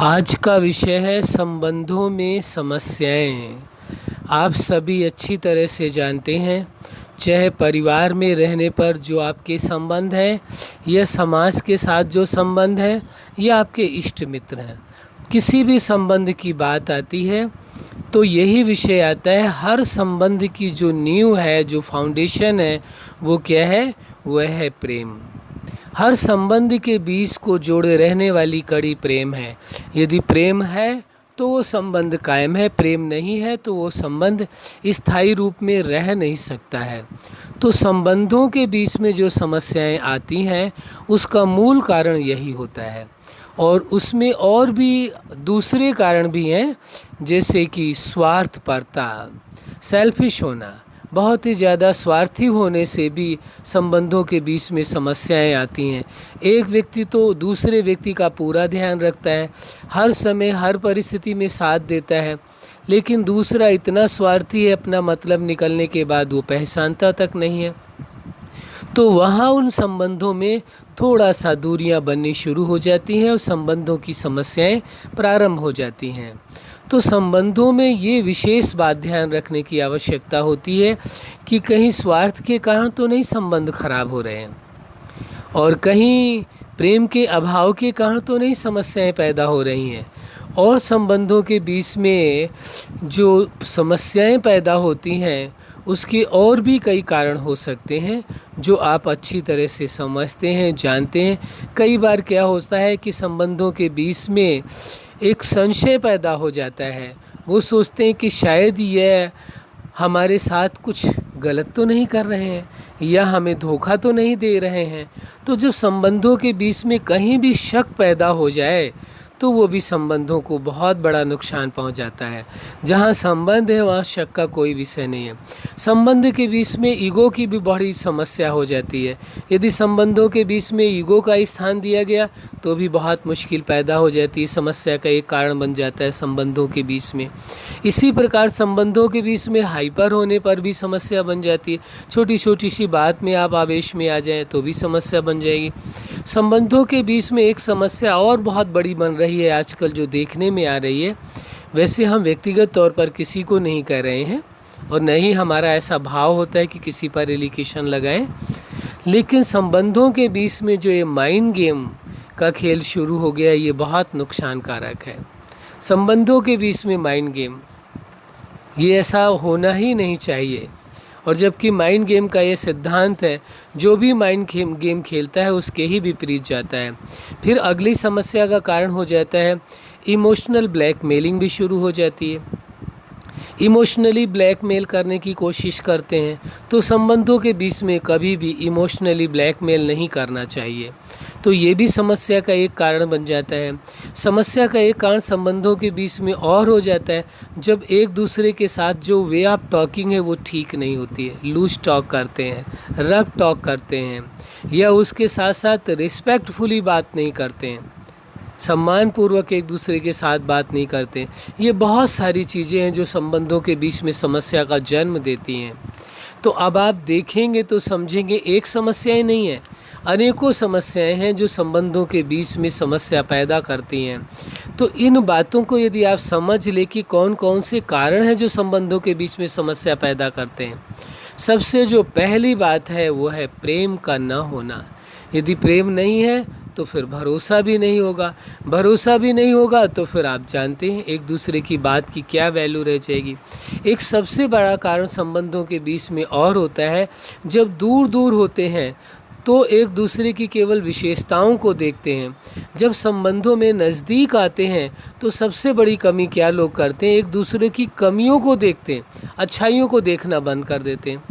आज का विषय है संबंधों में समस्याएं। आप सभी अच्छी तरह से जानते हैं, चाहे परिवार में रहने पर जो आपके संबंध हैं या समाज के साथ जो संबंध हैं या आपके इष्ट मित्र हैं, किसी भी संबंध की बात आती है तो यही विषय आता है। हर संबंध की जो नींव है, जो फाउंडेशन है, वो क्या है? वह है प्रेम। हर संबंध के बीच को जोड़े रहने वाली कड़ी प्रेम है। यदि प्रेम है तो वो संबंध कायम है, प्रेम नहीं है तो वो संबंध स्थायी रूप में रह नहीं सकता है। तो संबंधों के बीच में जो समस्याएं आती हैं उसका मूल कारण यही होता है। और उसमें और भी दूसरे कारण भी हैं, जैसे कि स्वार्थपरता, सेल्फिश होना। बहुत ही ज़्यादा स्वार्थी होने से भी संबंधों के बीच में समस्याएं आती हैं। एक व्यक्ति तो दूसरे व्यक्ति का पूरा ध्यान रखता है, हर समय हर परिस्थिति में साथ देता है, लेकिन दूसरा इतना स्वार्थी है, अपना मतलब निकलने के बाद वो पहचानता तक नहीं है। तो वहाँ उन संबंधों में थोड़ा सा दूरियां बननी शुरू हो जाती हैं और संबंधों की समस्याएं प्रारंभ हो जाती हैं। तो संबंधों में ये विशेष बात ध्यान रखने की आवश्यकता होती है कि कहीं स्वार्थ के कारण तो नहीं संबंध खराब हो रहे हैं, और कहीं प्रेम के अभाव के कारण तो नहीं समस्याएं पैदा हो रही हैं। और संबंधों के बीच में जो समस्याएं पैदा होती हैं उसके और भी कई कारण हो सकते हैं जो आप अच्छी तरह से समझते हैं, जानते हैं। कई बार क्या होता है कि संबंधों के बीच में एक संशय पैदा हो जाता है। वो सोचते हैं कि शायद यह हमारे साथ कुछ गलत तो नहीं कर रहे हैं या हमें धोखा तो नहीं दे रहे हैं। तो जब संबंधों के बीच में कहीं भी शक पैदा हो जाए तो वो भी संबंधों को बहुत बड़ा नुकसान पहुंच जाता है। जहां संबंध है वहां शक का कोई विषय नहीं है। संबंध के बीच में ईगो की भी बड़ी समस्या हो जाती है। यदि संबंधों के बीच में ईगो का स्थान दिया गया तो भी बहुत मुश्किल पैदा हो जाती है, समस्या का एक कारण बन जाता है संबंधों के बीच में। इसी प्रकार संबंधों के बीच में हाइपर होने पर भी समस्या बन जाती है। छोटी छोटी सी बात में आप आवेश में आ जाएं तो भी समस्या बन जाएगी। संबंधों के बीच में एक समस्या और बहुत बड़ी बन रही है आजकल, जो देखने में आ रही है। वैसे हम व्यक्तिगत तौर पर किसी को नहीं कह रहे हैं और न ही हमारा ऐसा भाव होता है कि किसी पर एलिगेशन लगाएं, लेकिन संबंधों के बीच में जो ये माइंड गेम का खेल शुरू हो गया, ये बहुत नुकसानकारक है। संबंधों के बीच में माइंड गेम, ये ऐसा होना ही नहीं चाहिए। और जबकि माइंड गेम का ये सिद्धांत है, जो भी माइंड गेम खेलता है उसके ही विपरीत जाता है। फिर अगली समस्या का कारण हो जाता है इमोशनल ब्लैकमेलिंग भी शुरू हो जाती है। इमोशनली ब्लैकमेल करने की कोशिश करते हैं, तो संबंधों के बीच में कभी भी इमोशनली ब्लैकमेल नहीं करना चाहिए। तो ये भी समस्या का एक कारण बन जाता है। समस्या का एक कारण संबंधों के बीच में और हो जाता है जब एक दूसरे के साथ जो वे ऑफ टॉकिंग है वो ठीक नहीं होती है। लूज टॉक करते हैं, रफ टॉक करते हैं, या उसके साथ साथ रिस्पेक्टफुली बात नहीं करते हैं, सम्मानपूर्वक एक दूसरे के साथ बात नहीं करते। ये बहुत सारी चीज़ें हैं जो संबंधों के बीच में समस्या का जन्म देती हैं। तो अब आप देखेंगे तो समझेंगे एक समस्या ही नहीं है, अनेकों समस्याएं हैं जो संबंधों के बीच में समस्या पैदा करती हैं। तो इन बातों को यदि आप समझ ले कि कौन कौन से कारण हैं जो संबंधों के बीच में समस्या पैदा करते हैं, सबसे जो पहली बात है वो है प्रेम का न होना। यदि प्रेम नहीं है तो फिर भरोसा भी नहीं होगा, भरोसा भी नहीं होगा तो फिर आप जानते हैं एक दूसरे की बात की क्या वैल्यू रह जाएगी। एक सबसे बड़ा कारण संबंधों के बीच में और होता है, जब दूर दूर होते हैं तो एक दूसरे की केवल विशेषताओं को देखते हैं। जब संबंधों में नज़दीक आते हैं तो सबसे बड़ी कमी क्या लोग करते हैं? एक दूसरे की कमियों को देखते हैं, अच्छाइयों को देखना बंद कर देते हैं।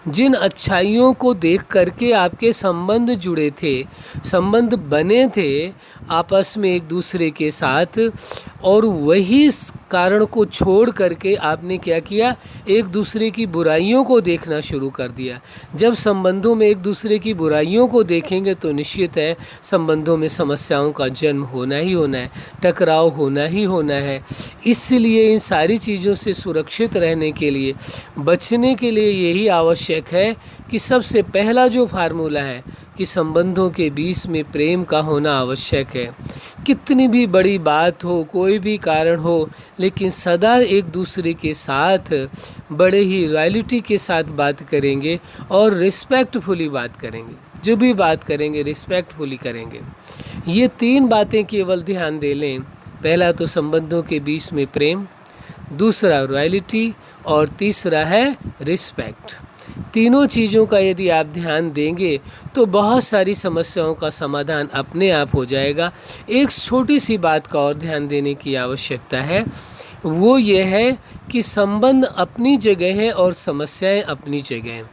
जिन अच्छाइयों को देख करके आपके संबंध जुड़े थे, संबंध बने थे आपस में एक दूसरे के साथ, और वही कारण को छोड़ करके आपने क्या किया? एक दूसरे की बुराइयों को देखना शुरू कर दिया। जब संबंधों में एक दूसरे की बुराइयों को देखेंगे तो निश्चित है संबंधों में समस्याओं का जन्म होना ही होना है, टकराव होना ही होना है। इसलिए इन सारी चीज़ों से सुरक्षित रहने के लिए, बचने के लिए यही आवश्यक है कि सबसे पहला जो फार्मूला है कि संबंधों के बीच में प्रेम का होना आवश्यक है। कितनी भी बड़ी बात हो, कोई भी कारण हो, लेकिन सदा एक दूसरे के साथ बड़े ही रॉयल्टी के साथ बात करेंगे और रिस्पेक्टफुली बात करेंगे। जो भी बात करेंगे रिस्पेक्टफुली करेंगे। ये 3 बातें केवल ध्यान दे लें। पहला तो संबंधों के बीच में प्रेम, दूसरा रॉयल्टी और तीसरा है रिस्पेक्ट। तीनों चीज़ों का यदि आप ध्यान देंगे तो बहुत सारी समस्याओं का समाधान अपने आप हो जाएगा। एक छोटी सी बात का और ध्यान देने की आवश्यकता है, वो ये है कि संबंध अपनी जगह है और समस्याएं अपनी जगह हैं।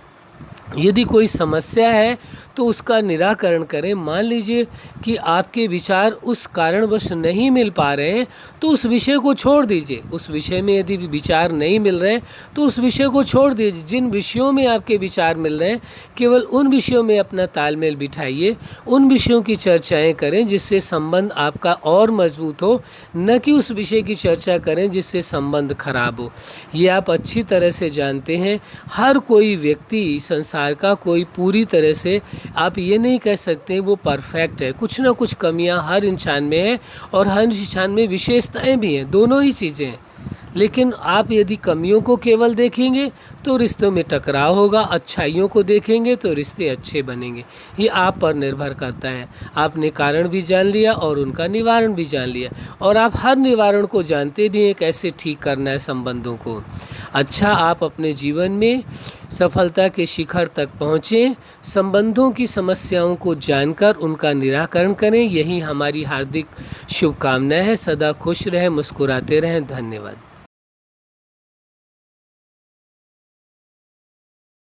यदि कोई समस्या है तो उसका निराकरण करें। मान लीजिए कि आपके विचार उस कारणवश नहीं मिल पा रहे हैं तो उस विषय को छोड़ दीजिए। उस विषय में यदि विचार नहीं मिल रहे हैं तो उस विषय को छोड़ दीजिए। जिन विषयों में आपके विचार मिल रहे हैं केवल उन विषयों में अपना तालमेल बिठाइए, उन विषयों की चर्चाएं करें जिससे संबंध आपका और मजबूत हो, न कि उस विषय की चर्चा करें जिससे संबंध खराब हो। ये आप अच्छी तरह से जानते हैं। हर कोई व्यक्ति संसार का कोई पूरी तरह से आप ये नहीं कह सकते वो परफेक्ट है। कुछ ना कुछ कमियां हर इंसान में है और हर इंसान में विशेषताएं भी हैं, दोनों ही चीज़ें हैं। लेकिन आप यदि कमियों को केवल देखेंगे तो रिश्तों में टकराव होगा, अच्छाइयों को देखेंगे तो रिश्ते अच्छे बनेंगे। ये आप पर निर्भर करता है। आपने कारण भी जान लिया और उनका निवारण भी जान लिया, और आप हर निवारण को जानते भी हैं कैसे ठीक करना है संबंधों को। अच्छा, आप अपने जीवन में सफलता के शिखर तक पहुँचें। संबंधों की समस्याओं को जानकर उनका निराकरण करें, यही हमारी हार्दिक शुभकामनाएं है। सदा खुश रहें, मुस्कुराते रहें। धन्यवाद।